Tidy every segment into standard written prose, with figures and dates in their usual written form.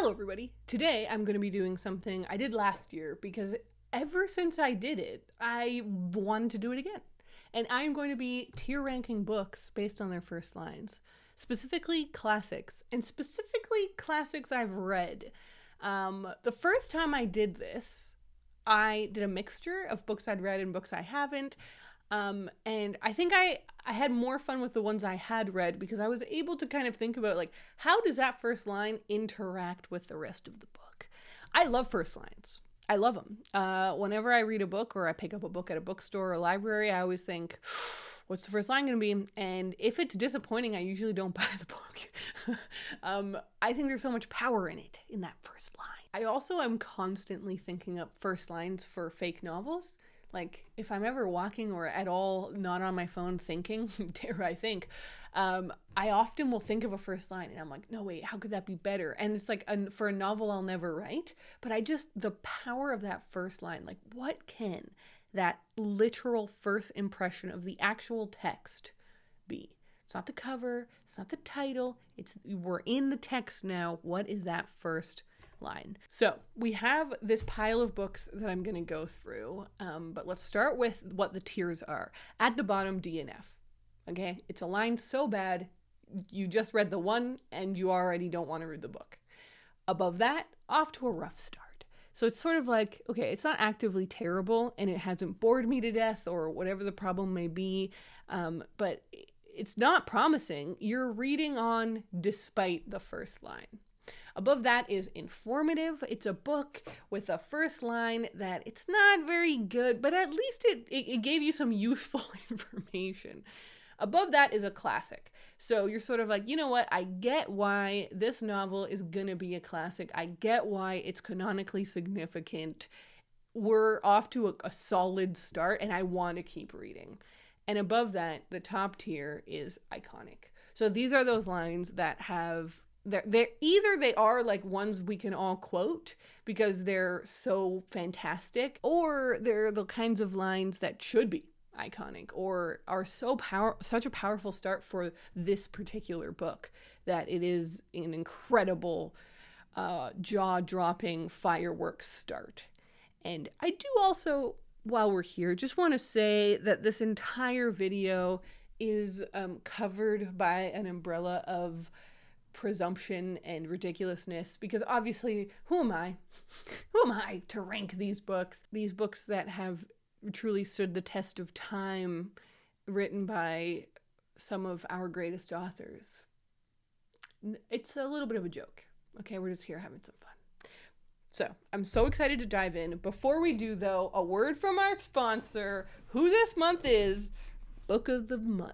Hello everybody. Today I'm going to be doing something I did last year because ever since I did it, I wanted to do it again. And I'm going to be tier ranking books based on their first lines, specifically classics, and specifically classics I've read. The first time I did this, I did a mixture of books I'd read and books I haven't. And I think I had more fun with the ones I had read because I was able to kind of think about, like, how does that first line interact with the rest of the book? I love first lines. I love them. Whenever I read a book or I pick up a book at a bookstore or library, I always think, what's the first line going to be? And if it's disappointing, I usually don't buy the book. I think there's so much power in it, in that first line. I also am constantly thinking up first lines for fake novels. Like, if I'm ever walking or at all not on my phone thinking, dare I think, I often will think of a first line and I'm like, no, wait, how could that be better? And it's like, for a novel I'll never write, but the power of that first line, like, what can that literal first impression of the actual text be? It's not the cover, it's not the title, we're in the text now. What is that first line? So we have this pile of books that I'm going to go through, but let's start with what the tiers are. At the bottom, D and F. Okay, it's a line so bad you just read the one and you already don't want to read the book. Above that, off to a rough start. So it's sort of like, okay, it's not actively terrible and it hasn't bored me to death or whatever the problem may be, but it's not promising. You're reading on despite the first line. Above that is informative. It's a book with a first line that it's not very good, but at least it gave you some useful information. Above that is a classic. So you're sort of like, you know what? I get why this novel is gonna be a classic. I get why it's canonically significant. We're off to a solid start and I want to keep reading. And above that, the top tier is iconic. So these are those lines that have they are like ones we can all quote because they're so fantastic, or they're the kinds of lines that should be iconic or are such a powerful start for this particular book that it is an incredible jaw-dropping fireworks start. And I do also, while we're here, just want to say that this entire video is covered by an umbrella of presumption and ridiculousness, because obviously who am I to rank these books that have truly stood the test of time, written by some of our greatest authors. It's a little bit of a joke. Okay, we're just here having some fun. So I'm so excited to dive in. Before we do, though, a word from our sponsor, who this month is Book of the Month.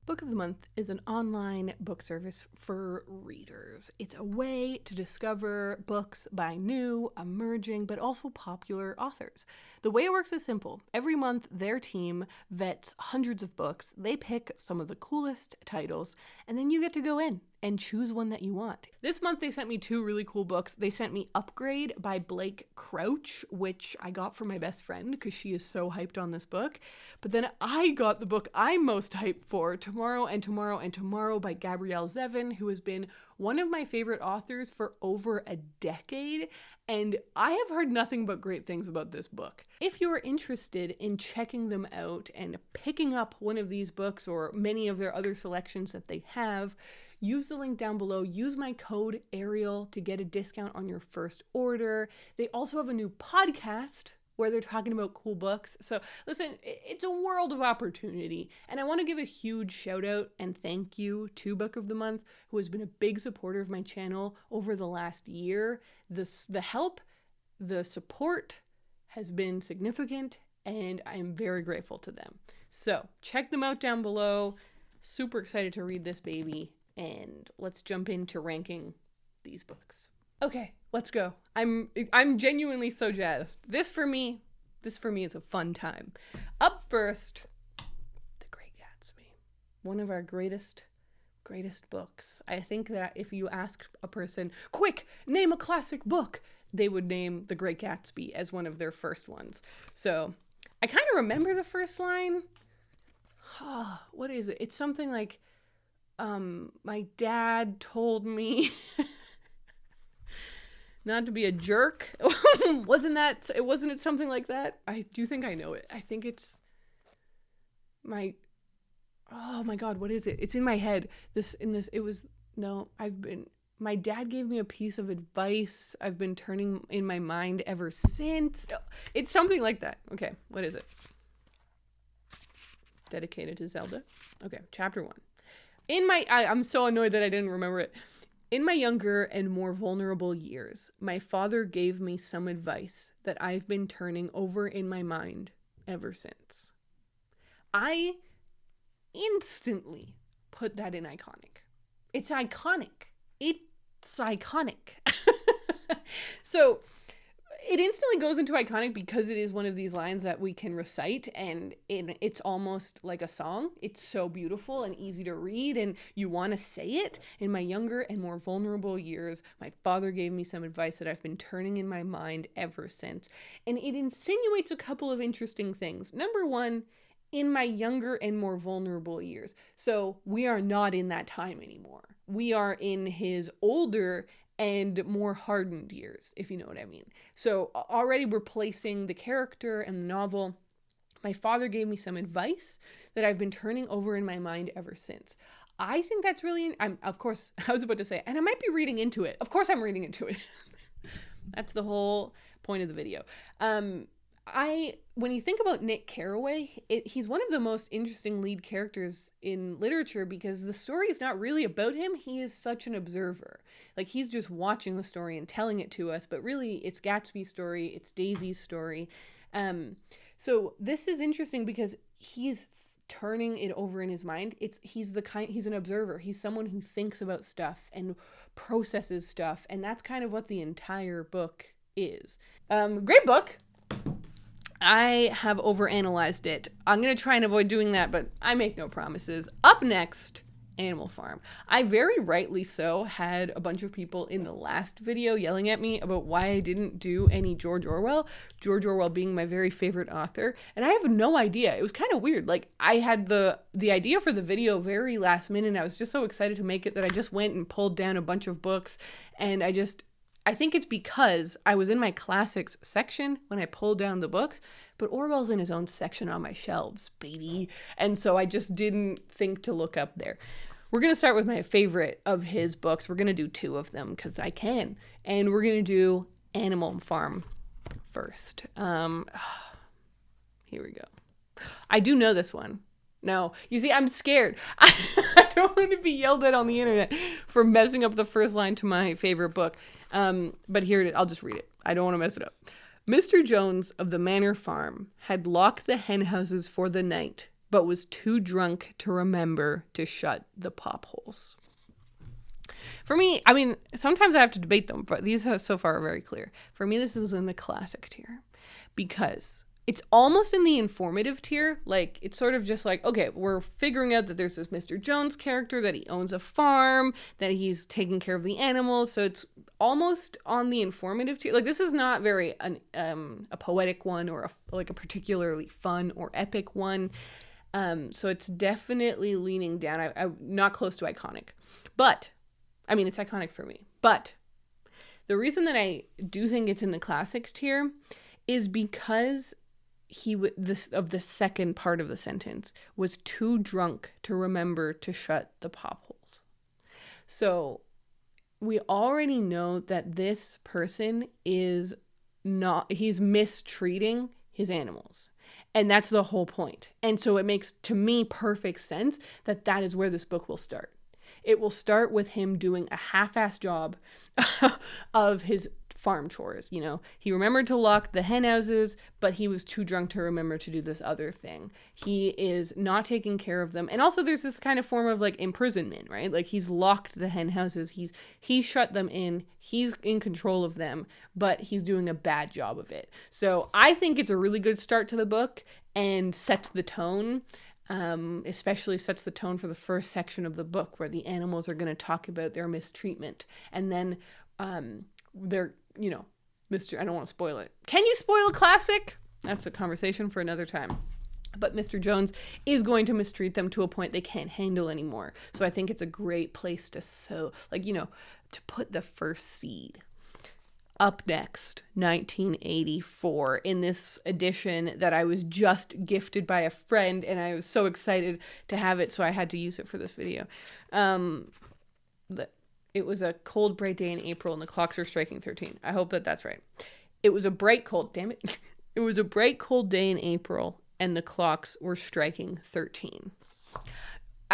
Book of the Month is an online book service for readers. It's a way to discover books by new, emerging, but also popular authors. The way it works is simple. Every month, their team vets hundreds of books. They pick some of the coolest titles, and then you get to go in and choose one that you want. This month, they sent me two really cool books. They sent me Upgrade by Blake Crouch, which I got for my best friend because she is so hyped on this book. But then I got the book I'm most hyped for, Tomorrow and Tomorrow and Tomorrow by Gabrielle Zevin, who has been one of my favorite authors for over a decade. And I have heard nothing but great things about this book. If you are interested in checking them out and picking up one of these books or many of their other selections that they have, use the link down below. Use my code Ariel to get a discount on your first order. They also have a new podcast where they're talking about cool books. So listen, it's a world of opportunity. And I want to give a huge shout out and thank you to Book of the Month, who has been a big supporter of my channel over the last year. The help, the support has been significant, and I am very grateful to them. So check them out down below. Super excited to read this baby. And let's jump into ranking these books. Okay, let's go. I'm genuinely so jazzed. This for me is a fun time. Up first, The Great Gatsby. One of our greatest books. I think that if you ask a person, quick, name a classic book, they would name The Great Gatsby as one of their first ones. So I kind of remember the first line. What is it? It's something like, my dad told me Not to be a jerk. Wasn't it something like that? I do think I know it. I think it's oh my God, what is it? It's in my head. My dad gave me a piece of advice I've been turning in my mind ever since. It's something like that. Okay, what is it? Dedicated to Zelda. Okay, chapter 1. I'm so annoyed that I didn't remember it. In my younger and more vulnerable years, my father gave me some advice that I've been turning over in my mind ever since. I instantly put that in iconic. It's iconic. It's iconic. So it instantly goes into iconic because it is one of these lines that we can recite, and it's almost like a song. It's so beautiful and easy to read, and you want to say it. In my younger and more vulnerable years, my father gave me some advice that I've been turning in my mind ever since. And it insinuates a couple of interesting things. Number one, in my younger and more vulnerable years. So we are not in that time anymore. We are in his older and more hardened years, if you know what I mean. So already we're placing the character and the novel. My father gave me some advice that I've been turning over in my mind ever since. I think that's really, of course, I was about to say, and I might be reading into it. Of course I'm reading into it. That's the whole point of the video. When you think about Nick Carraway, he's one of the most interesting lead characters in literature because the story is not really about him. He is such an observer. Like, he's just watching the story and telling it to us, but really it's Gatsby's story, it's Daisy's story. So this is interesting because he's turning it over in his mind. He's an observer. He's someone who thinks about stuff and processes stuff, and that's kind of what the entire book is. Great book. I have overanalyzed it. I'm going to try and avoid doing that, but I make no promises. Up next, Animal Farm. I very rightly so had a bunch of people in the last video yelling at me about why I didn't do any George Orwell being my very favorite author, and I have no idea. It was kind of weird. Like, I had the idea for the video very last minute, and I was just so excited to make it that I just went and pulled down a bunch of books, and I think it's because I was in my classics section when I pulled down the books, but Orwell's in his own section on my shelves, baby. And so I just didn't think to look up there. We're going to start with my favorite of his books. We're going to do 2 of them because I can. And we're going to do Animal Farm first. Here we go. I do know this one. No, you see, I'm scared. I don't want to be yelled at on the internet for messing up the first line to my favorite book. But here it is. I'll just read it. I don't want to mess it up. Mr. Jones of the Manor Farm had locked the hen houses for the night, but was too drunk to remember to shut the pop holes. For me, I mean, sometimes I have to debate them, but these so far are very clear. For me, this is in the classic tier because it's almost in the informative tier. Like, it's sort of just like, okay, we're figuring out that there's this Mr. Jones character, that he owns a farm, that he's taking care of the animals. So it's almost on the informative tier. Like, this is not very a poetic one or a particularly fun or epic one. So it's definitely leaning down. I'm not close to iconic, but I mean, it's iconic for me. But the reason that I do think it's in the classic tier is because of the second part of the sentence, was too drunk to remember to shut the pop holes. So we already know that this person he's mistreating his animals. And that's the whole point. And so it makes, to me, perfect sense that is where this book will start. It will start with him doing a half-assed job of his farm chores. You know, he remembered to lock the hen houses, but he was too drunk to remember to do this other thing. He is not taking care of them. And also there's this kind of form of like imprisonment, right? Like, he's locked the hen houses. He shut them in. He's in control of them, but he's doing a bad job of it. So I think it's a really good start to the book and sets the tone. Especially sets the tone for the first section of the book where the animals are going to talk about their mistreatment. And then they're, you know, I don't want to spoil it. Can you spoil a classic? That's a conversation for another time. But Mr. Jones is going to mistreat them to a point they can't handle anymore. So I think it's a great place to to put the first seed. Up next, 1984, in this edition that I was just gifted by a friend, and I was so excited to have it, so I had to use it for this video. It was a cold, bright day in April, and the clocks were striking 13. I hope that that's right. It was a bright, cold, damn it. It was a bright, cold day in April, and the clocks were striking 13.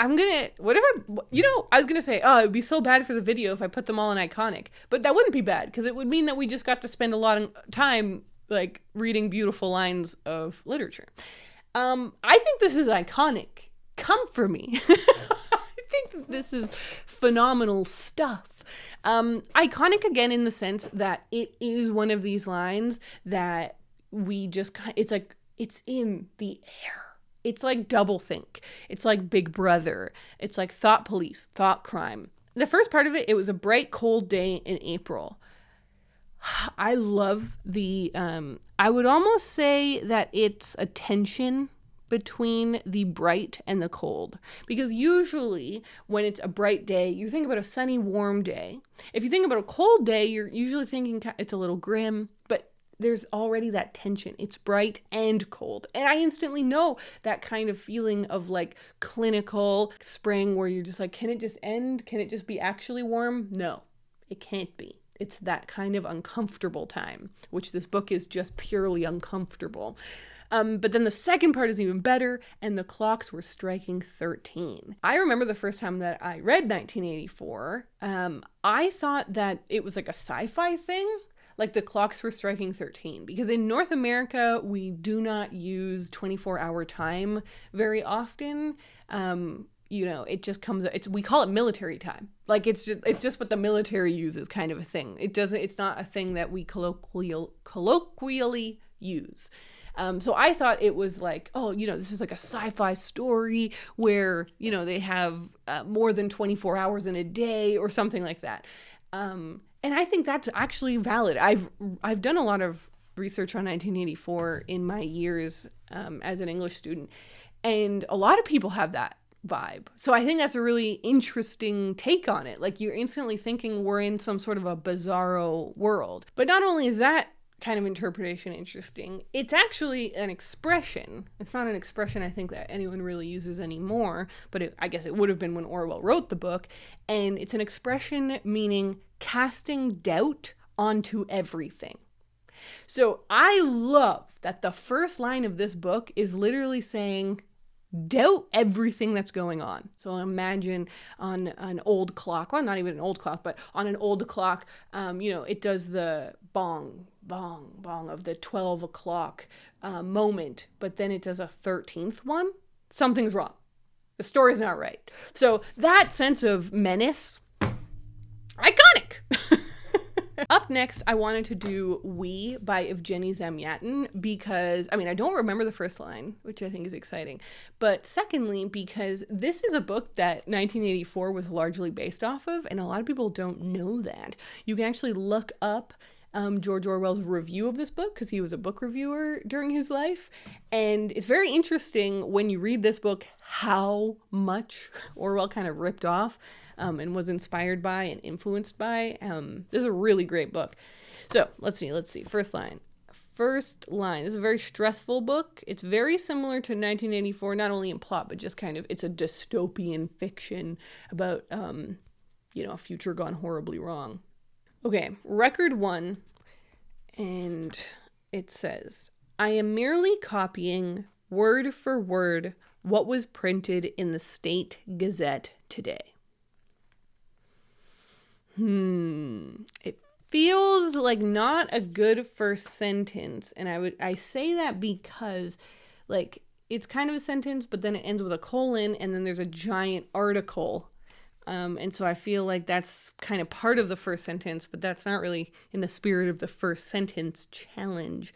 I was going to say, oh, it would be so bad for the video if I put them all in iconic, but that wouldn't be bad, because it would mean that we just got to spend a lot of time, like, reading beautiful lines of literature. I think this is iconic. Come for me. I think that this is phenomenal stuff. Iconic again in the sense that it is one of these lines that we just it's like it's in the air. It's like doublethink. It's like Big Brother. It's like thought police, thought crime. The first part of it was a bright, cold day in April. I love the I would almost say that it's a tension between the bright and the cold, because usually when it's a bright day, you think about a sunny, warm day. If you think about a cold day, you're usually thinking it's a little grim, but there's already that tension. It's bright and cold. And I instantly know that kind of feeling of like clinical spring where you're just like, can it just end? Can it just be actually warm? No, it can't be. It's that kind of uncomfortable time, which this book is just purely uncomfortable. But then the second part is even better, and the clocks were striking 13. I remember the first time that I read 1984, I thought that it was like a sci-fi thing, like the clocks were striking 13, because in North America, we do not use 24-hour time very often. It just comes, we call it military time. Like it's just what the military uses kind of a thing. It's not a thing that we colloquially use. So I thought it was like, this is like a sci-fi story where, they have more than 24 hours in a day or something like that. And I think that's actually valid. I've done a lot of research on 1984 in my years as an English student, and a lot of people have that vibe. So I think that's a really interesting take on it. Like, you're instantly thinking we're in some sort of a bizarro world. But not only is that kind of interpretation interesting, it's actually an expression. It's not an expression I think that anyone really uses anymore, but I guess it would have been when Orwell wrote the book. And it's an expression meaning casting doubt onto everything. So I love that the first line of this book is literally saying, doubt everything that's going on. So imagine on an old clock, well, not even an old clock, but on an old clock, it does the bong, bong, bong of the 12 o'clock moment, but then it does a 13th one. Something's wrong. The story's not right. So that sense of menace, iconic. Up next, I wanted to do We by Evgeny Zamyatin because, I don't remember the first line, which I think is exciting. But secondly, because this is a book that 1984 was largely based off of, and a lot of people don't know that. You can actually look up George Orwell's review of this book, because he was a book reviewer during his life. And it's very interesting when you read this book how much Orwell kind of ripped off and was inspired by and influenced by. This is a really great book. So let's see. First line. This is a very stressful book. It's very similar to 1984, not only in plot, but just kind of, it's a dystopian fiction about, a future gone horribly wrong. Okay, record 1, and it says, I am merely copying word for word what was printed in the State Gazette today. It feels like not a good first sentence, and I say that because, like, it's kind of a sentence, but then it ends with a colon, and then there's a giant article. And so I feel like that's kind of part of the first sentence, but that's not really in the spirit of the first sentence challenge.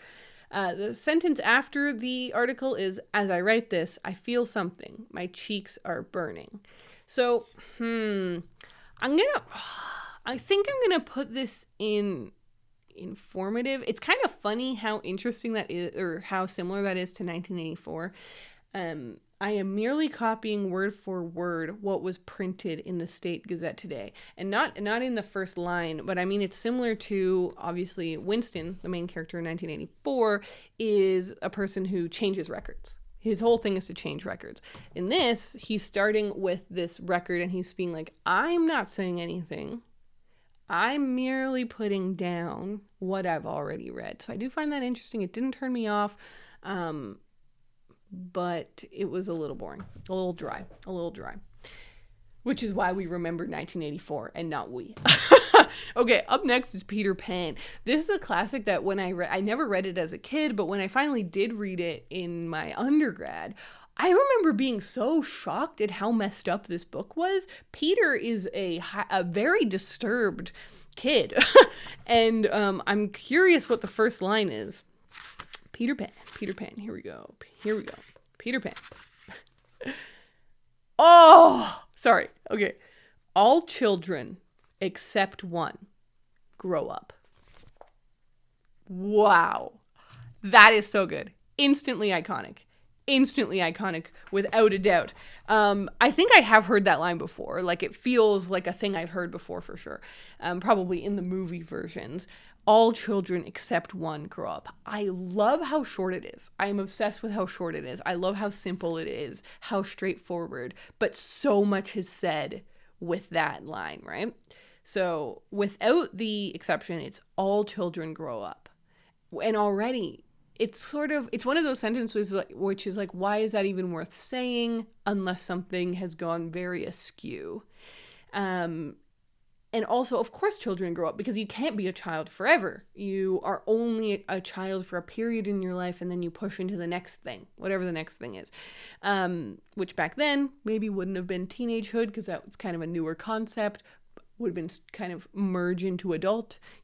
The sentence after the article is, as I write this, I feel something. My cheeks are burning. So, I think I'm going to put this in informative. It's kind of funny how interesting that is, or how similar that is to 1984. I am merely copying word for word what was printed in the State Gazette today. And not in the first line, but I mean, it's similar to, obviously, Winston, the main character in 1984, is a person who changes records. His whole thing is to change records. In this, he's starting with this record and he's being like, I'm not saying anything. I'm merely putting down what I've already read. So I do find that interesting. It didn't turn me off. But it was a little boring, a little dry, which is why we remembered 1984 and not we. Okay, up next is Peter Pan. This is a classic that when I never read it as a kid, but when I finally did read it in my undergrad, I remember being so shocked at how messed up this book was. Peter is a very disturbed kid, and I'm curious what the first line is. Peter Pan, here we go. Peter Pan. Oh, sorry. Okay. All children except one grow up. Wow. That is so good. Instantly iconic without a doubt. I think I have heard that line before. Like, it feels like a thing I've heard before for sure. Probably in the movie versions. All children except one grow up. I love how short it is. I am obsessed with how short it is. I love how simple it is, how straightforward, but so much is said with that line, right? So without the exception, it's all children grow up. And already it's one of those sentences which is like, why is that even worth saying unless something has gone very askew? And also, of course, children grow up because you can't be a child forever. You are only a child for a period in your life, and then you push into the next thing, whatever the next thing is. Which back then maybe wouldn't have been teenagehood because that was kind of a newer concept. Would have been kind of merge into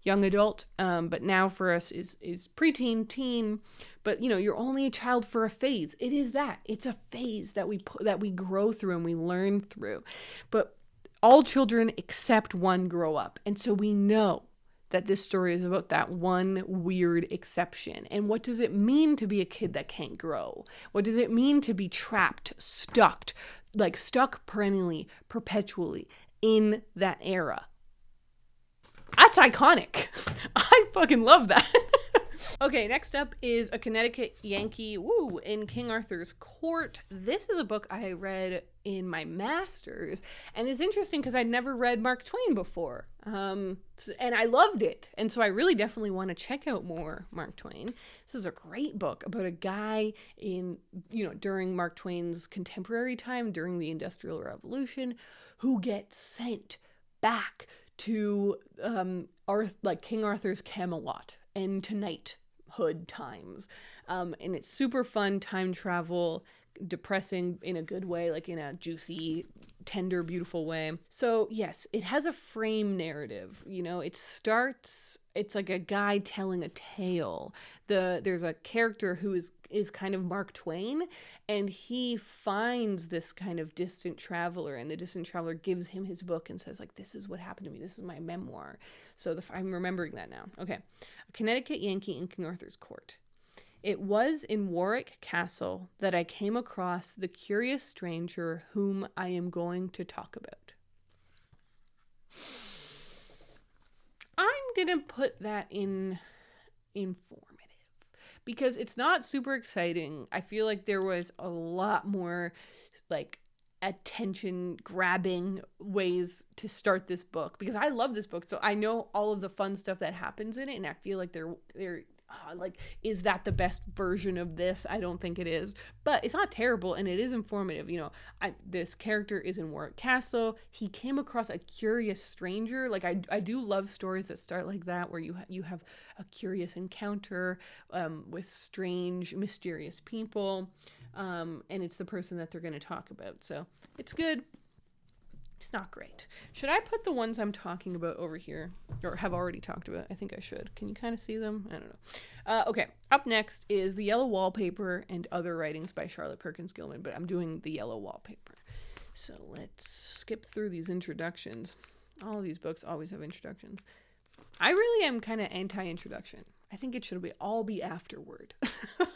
young adult. But now for us is preteen, teen. But you're only a child for a phase. It is that. It's a phase that we grow through and we learn through. But all children except one grow up. And so we know that this story is about that one weird exception. And what does it mean to be a kid that can't grow? What does it mean to be trapped, stuck perennially, perpetually in that era? That's iconic. I fucking love that. Okay, next up is A Connecticut Yankee, in King Arthur's Court. This is a book I read in my master's, and it's interesting because I'd never read Mark Twain before, and I loved it, and so I really definitely want to check out more Mark Twain. This is a great book about a guy during Mark Twain's contemporary time, during the Industrial Revolution, who gets sent back to King Arthur's Camelot and to knighthood times. And it's super fun time travel, depressing in a good way, like in a juicy, tender, beautiful way. So yes, it has a frame narrative. It's like a guy telling a tale. There's a character who is kind of Mark Twain, and he finds this kind of distant traveler, and the distant traveler gives him his book and says, like, this is what happened to me. This is my memoir. So I'm remembering that now. Okay. A Connecticut Yankee in King Arthur's Court. It was in Warwick Castle that I came across the curious stranger whom I am going to talk about. I'm going to put that in informative because it's not super exciting. I feel like there was a lot more like attention grabbing ways to start this book because I love this book. So I know all of the fun stuff that happens in it, and I feel like they're is that the best version of this? I don't think it is, but it's not terrible, and it is informative. This character is in Warwick Castle. He came across a curious stranger. Like I do love stories that start like that, where you have a curious encounter with strange, mysterious people, and it's the person that they're going to talk about. So it's good. It's not great. Should I put the ones I'm talking about over here, or have already talked about? I think I should. Can you kind of see them? I don't know. Okay, up next is The Yellow Wallpaper and Other Writings by Charlotte Perkins Gilman, but I'm doing The Yellow Wallpaper. So let's skip through these introductions. All of these books always have introductions. I really am kind of anti-introduction. I think it should all be afterward.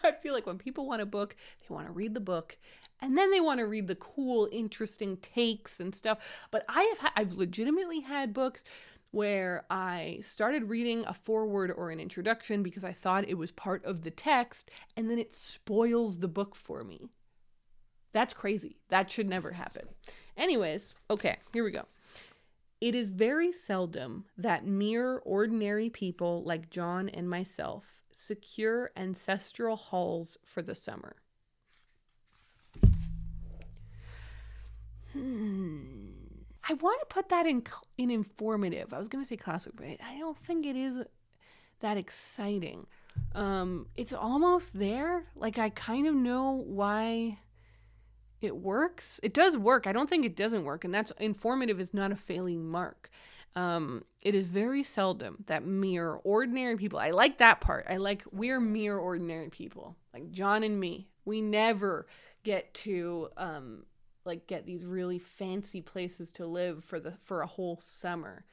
I feel like when people want a book, they want to read the book, and then they want to read the cool, interesting takes and stuff. But I've legitimately had books where I started reading a foreword or an introduction because I thought it was part of the text, and then it spoils the book for me. That's crazy. That should never happen. Anyways, okay, here we go. It is very seldom that mere ordinary people like John and myself secure ancestral halls for the summer. I want to put that in informative. I was going to say classic, but I don't think it is that exciting. It's almost there. Like, I kind of know why it works. It does work. I don't think it doesn't work. And that's informative is not a failing mark. It is very seldom that mere ordinary people, I like that part. I like we're mere ordinary people, like John and me. We never get to, get these really fancy places to live for a whole summer.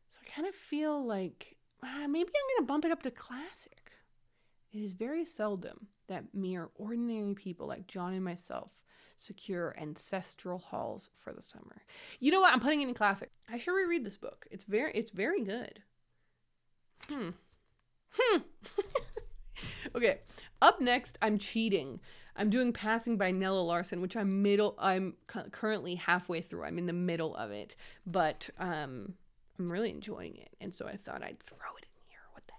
So I kind of feel like maybe I'm going to bump it up to classic. It is very seldom that mere ordinary people like John and myself secure ancestral halls for the summer. You know what? I'm putting it in classic. I should reread this book. It's very good. Okay. Up next, I'm cheating. I'm doing Passing by Nella Larson, which I'm currently halfway through. I'm in the middle of it, but I'm really enjoying it, and so I thought I'd throw it in here. What the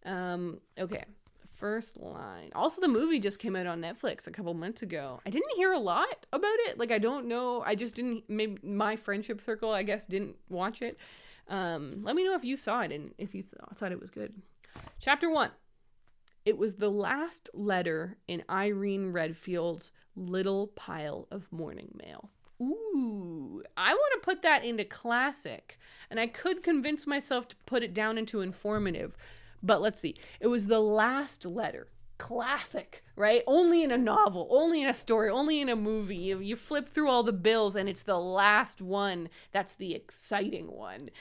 hell? Okay. First line. Also, the movie just came out on Netflix a couple months ago. I didn't hear a lot about it. Like, I don't know. I just didn't, maybe my friendship circle, I guess, didn't watch it. Let me know if you saw it and if you thought it was good. Chapter 1. It was the last letter in Irene Redfield's little pile of morning mail. Ooh, I want to put that into classic. And I could convince myself to put it down into informative. But let's see. It was the last letter. Classic, right? Only in a novel, only in a story, only in a movie. You flip through all the bills and it's the last one. That's the exciting one.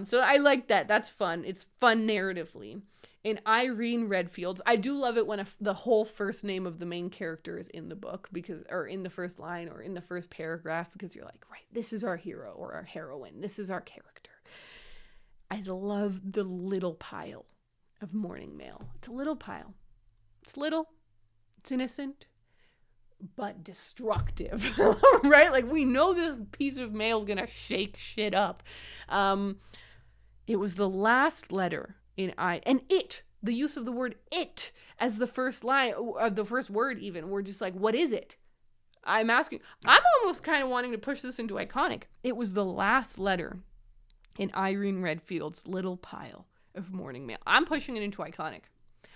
So I like that. That's fun. It's fun narratively. In Irene Redfield's, I do love it when the whole first name of the main character is in the book or in the first line or in the first paragraph, because you're like, right, this is our hero or our heroine. This is our character. I love the little pile of morning mail. It's a little pile. It's little, it's innocent, but destructive, right? Like, we know this piece of mail is gonna shake shit up. It was the last letter in the use of the word it as the first line, of the first word even. We're just like, what is it? I'm almost kind of wanting to push this into iconic. It was the last letter in Irene Redfield's little pile of morning mail. I'm pushing it into iconic.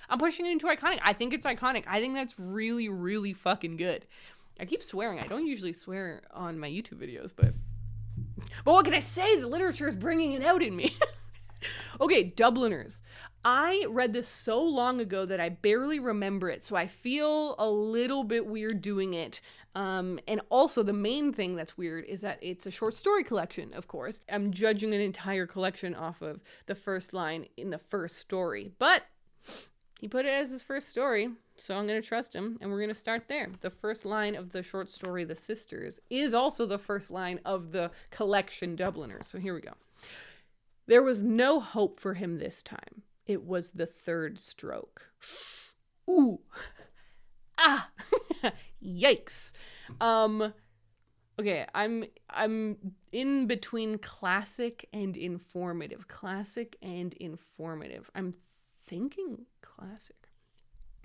I think it's iconic. I think that's really, really fucking good. I keep swearing. I don't usually swear on my YouTube videos, but what can I say? The literature is bringing it out in me. Okay, Dubliners. I read this so long ago that I barely remember it, so I feel a little bit weird doing it. And also, the main thing that's weird is that it's a short story collection, of course. I'm judging an entire collection off of the first line in the first story. But he put it as his first story, so I'm going to trust him, and we're going to start there. The first line of the short story, The Sisters, is also the first line of the collection Dubliners. So here we go. There was no hope for him this time. It was the third stroke. Ooh. Ah. Yikes. Okay, I'm in between classic and informative. I'm thinking classic.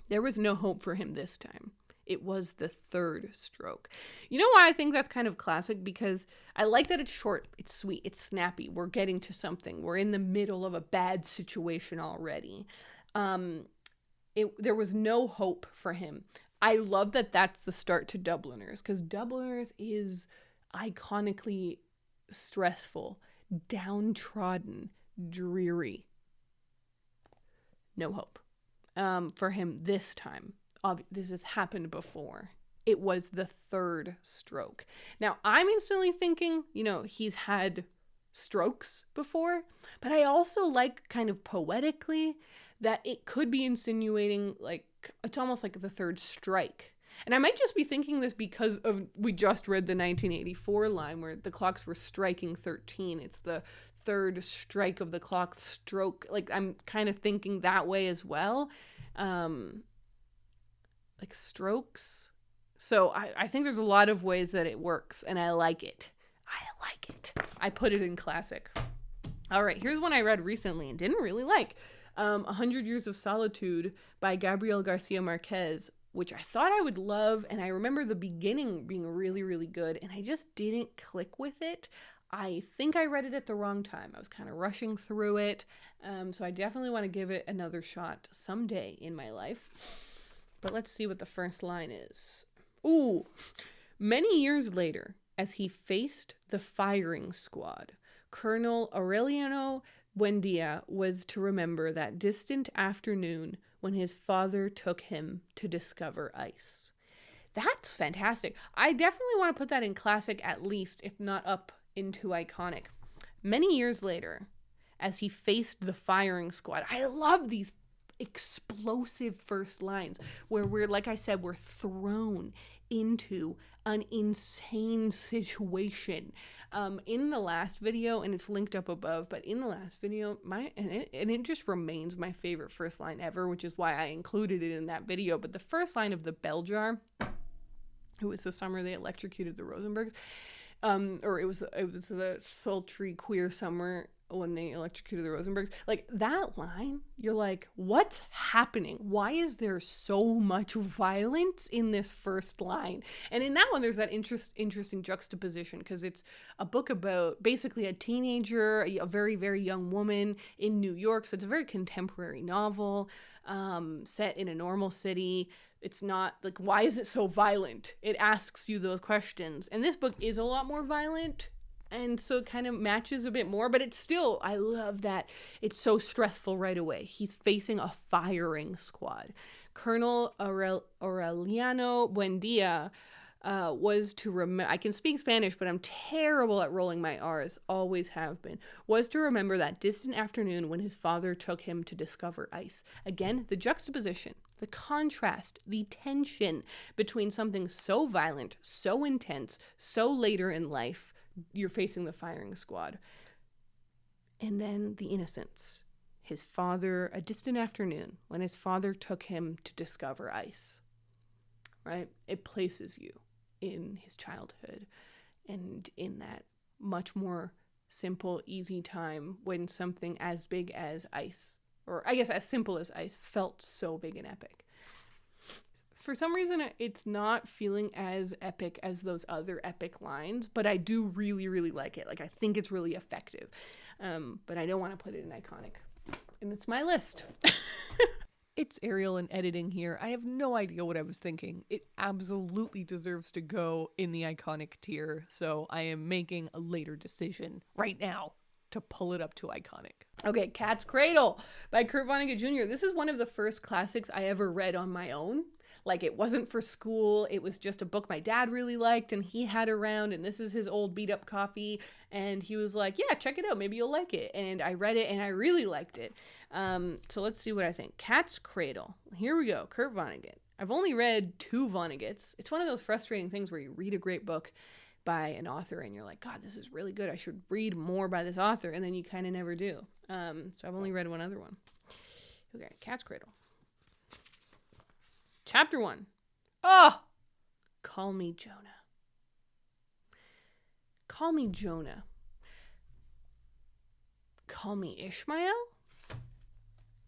There was no hope for him this time. It was the third stroke. You know why I think that's kind of classic? Because I like that it's short, it's sweet, it's snappy. We're getting to something. We're in the middle of a bad situation already. There was no hope for him. I love that that's the start to Dubliners, because Dubliners is iconically stressful, downtrodden, dreary. No hope for him this time. This has happened before. It was the third stroke. Now, I'm instantly thinking, he's had strokes before, but I also like kind of poetically that it could be insinuating like it's almost like the third strike. And I might just be thinking this because we just read the 1984 line where the clocks were striking 13. It's the third strike of the clock stroke. Like I'm kind of thinking that way as well. Like strokes. So I think there's a lot of ways that it works, and I like it. I put it in classic. All right, here's one I read recently and didn't really like. 100 Years of Solitude by Gabriel Garcia Marquez, which I thought I would love, and I remember the beginning being really, really good, and I just didn't click with it. I think I read it at the wrong time. I was kind of rushing through it, so I definitely want to give it another shot someday in my life. But let's see what the first line is. Ooh, many years later, as he faced the firing squad, Colonel Aureliano Buendia was to remember that distant afternoon when his father took him to discover ice. That's fantastic. I definitely want to put that in classic at least, if not up into iconic. Many years later, as he faced the firing squad. I love these explosive first lines where we're, like I said, we're thrown into an insane situation. In the last video, and it's linked up above, but in the last video, it just remains my favorite first line ever, which is why I included it in that video. But the first line of the bell jar, it was the summer they electrocuted the Rosenbergs, or it was the sultry queer summer when they electrocuted the Rosenbergs. Like that line, you're like, what's happening? Why is there so much violence in this first line? And in that one, there's that interesting juxtaposition, because it's a book about basically a teenager, a very, very young woman in New York. So it's a very contemporary novel, set in a normal city. It's not like, why is it so violent? It asks you those questions. And this book is a lot more violent, and so it kind of matches a bit more, but it's still, I love that it's so stressful right away. He's facing a firing squad. Colonel Aureliano Buendia was to remember, I can speak Spanish, but I'm terrible at rolling my R's, always have been, was to remember that distant afternoon when his father took him to discover ice. Again, the juxtaposition, the contrast, the tension between something so violent, so intense, so later in life, you're facing the firing squad. And then the innocence. His father, a distant afternoon when his father took him to discover ice. Right? It places you in his childhood and in that much more simple, easy time when something as big as ice, or I guess as simple as ice, felt so big and epic. For some reason, it's not feeling as epic as those other epic lines, but I do really, really like it. Like, I think it's really effective. But I don't want to put it in iconic. And it's my list. It's Ariel and editing here. I have no idea what I was thinking. It absolutely deserves to go in the iconic tier, so I am making a later decision right now to pull it up to iconic. Okay, Cat's Cradle by Kurt Vonnegut Jr. This is one of the first classics I ever read on my own. Like, it wasn't for school. It was just a book my dad really liked and he had around, and this is his old beat up copy. And he was like, yeah, check it out. Maybe you'll like it. And I read it and I really liked it. So let's see what I think. Cat's Cradle. Here we go. Kurt Vonnegut. I've only read 2 Vonnegut's. It's one of those frustrating things where you read a great book by an author and you're like, God, this is really good. I should read more by this author. And then you kind of never do. So I've only read one other one. Okay, Cat's Cradle. Chapter 1. Oh! Call me Jonah. Call me Jonah. Call me Ishmael?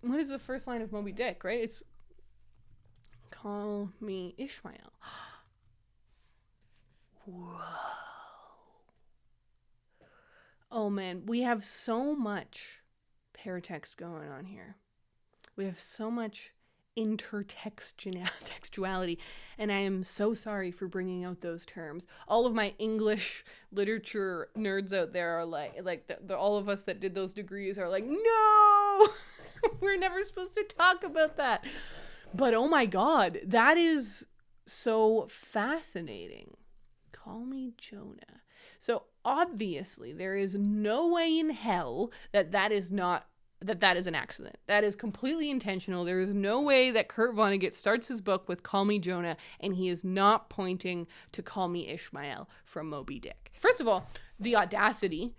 What is the first line of Moby Dick, right? It's call me Ishmael. Whoa. Oh man, we have so much paratext going on here. We have so much intertextuality, and I am so sorry for bringing out those terms. All of my English literature nerds out there are like all of us that did those degrees are like, no, we're never supposed to talk about that. But oh my God, that is so fascinating. Call me Jonah. So obviously there is no way in hell that is an accident. That is completely intentional. There is no way that Kurt Vonnegut starts his book with Call Me Jonah and he is not pointing to Call Me Ishmael from Moby Dick. First of all, the audacity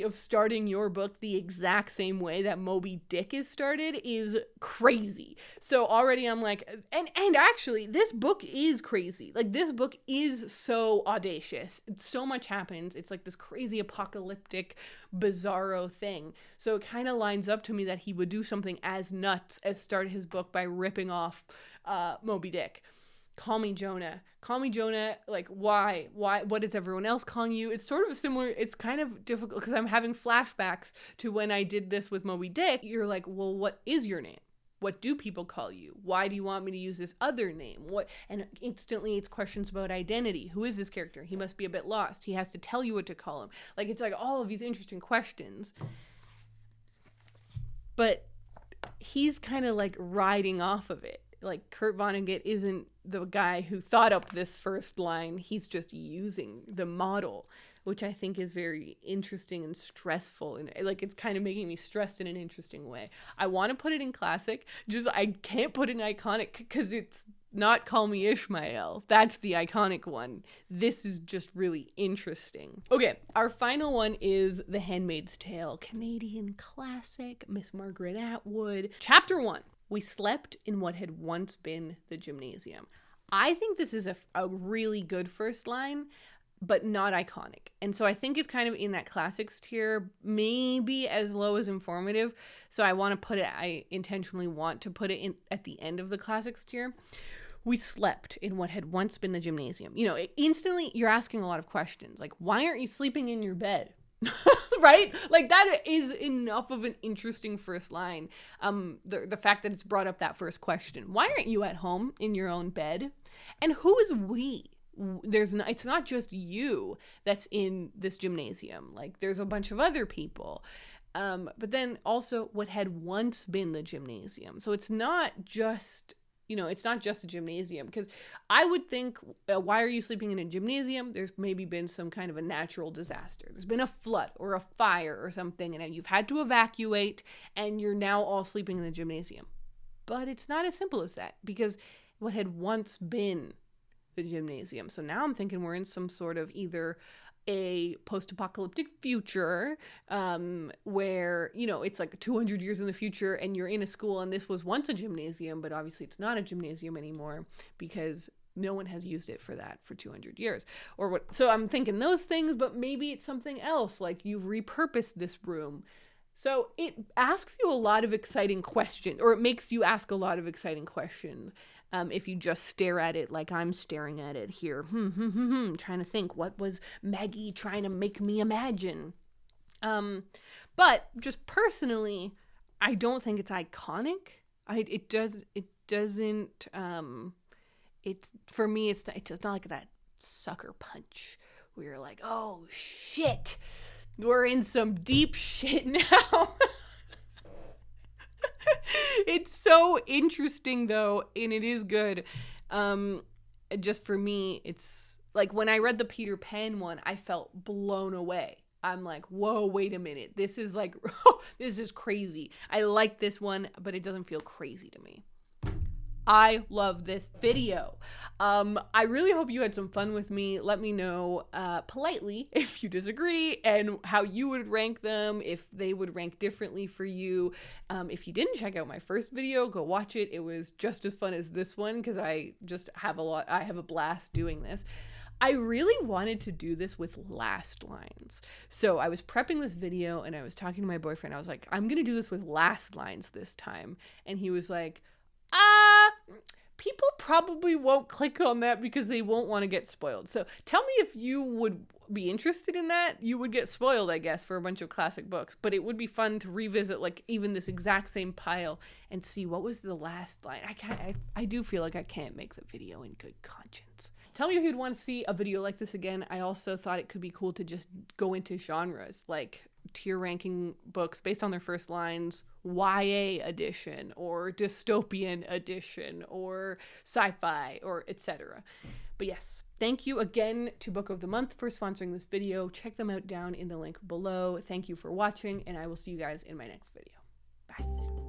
of starting your book the exact same way that Moby Dick is started is crazy. So already I'm like, and actually this book is crazy. Like, this book is so audacious. So much happens. It's like this crazy apocalyptic bizarro thing. So it kind of lines up to me that he would do something as nuts as start his book by ripping off Moby Dick. Call Me Jonah. Call Me Jonah, like, why? What is everyone else calling you? It's sort of similar. It's kind of difficult because I'm having flashbacks to when I did this with Moby Dick. You're like, well, what is your name? What do people call you? Why do you want me to use this other name? What? And instantly it's questions about identity. Who is this character? He must be a bit lost. He has to tell you what to call him. Like, it's like all of these interesting questions. But he's kind of like riding off of it. Like, Kurt Vonnegut isn't the guy who thought up this first line. He's just using the model, which I think is very interesting and stressful. And like, it's kind of making me stressed in an interesting way. I want to put it in classic. Just, I can't put it in iconic because it's not Call Me Ishmael. That's the iconic one. This is just really interesting. Okay, our final one is The Handmaid's Tale. Canadian classic, Miss Margaret Atwood. Chapter 1. We slept in what had once been the gymnasium. I think this is a really good first line, but not iconic. And so I think it's kind of in that classics tier, maybe as low as informative. So I intentionally want to put it in at the end of the classics tier. We slept in what had once been the gymnasium. You know, instantly you're asking a lot of questions. Like, why aren't you sleeping in your bed? Right? Like, that is enough of an interesting first line. The fact that it's brought up that first question. Why aren't you at home in your own bed? And who is we? It's not just you that's in this gymnasium. Like, there's a bunch of other people. But then also what had once been the gymnasium. So it's not just... it's not just a gymnasium, because I would think, why are you sleeping in a gymnasium? There's maybe been some kind of a natural disaster. There's been a flood or a fire or something, and you've had to evacuate, and you're now all sleeping in the gymnasium. But it's not as simple as that, because what had once been the gymnasium. So now I'm thinking we're in some sort of either a post-apocalyptic future where, it's like 200 years in the future and you're in a school and this was once a gymnasium, but obviously it's not a gymnasium anymore because no one has used it for 200 years or what. So I'm thinking those things, but maybe it's something else, like you've repurposed this room. So it asks you a lot of exciting questions, or it makes you ask a lot of exciting questions. If you just stare at it like I'm staring at it here, trying to think, what was Maggie trying to make me imagine? But just personally, I don't think it's iconic. For me, it's not like that sucker punch where you're like, oh shit, we're in some deep shit now. It's so interesting though, and it is good. Just for me, it's like when I read the Peter Pan one, I felt blown away. I'm like, whoa, wait a minute. This is like, this is crazy. I like this one, but it doesn't feel crazy to me. I love this video. I really hope you had some fun with me. Let me know politely if you disagree and how you would rank them, if they would rank differently for you. If you didn't check out my first video, go watch it. It was just as fun as this one because I have a blast doing this. I really wanted to do this with last lines. So I was prepping this video and I was talking to my boyfriend. I was like, I'm going to do this with last lines this time. And he was like, people probably won't click on that because they won't want to get spoiled. So tell me if you would be interested in that. You would get spoiled, I guess, for a bunch of classic books, but it would be fun to revisit like even this exact same pile and see what was the last line. I do feel like I can't make the video in good conscience. Tell me if you'd want to see a video like this again. I also thought it could be cool to just go into genres. Like, tier ranking books based on their first lines, YA edition or dystopian edition or sci-fi or etc. But yes, thank you again to Book of the Month for sponsoring this video. Check them out down in the link below. Thank you for watching, and I will see you guys in my next video. Bye.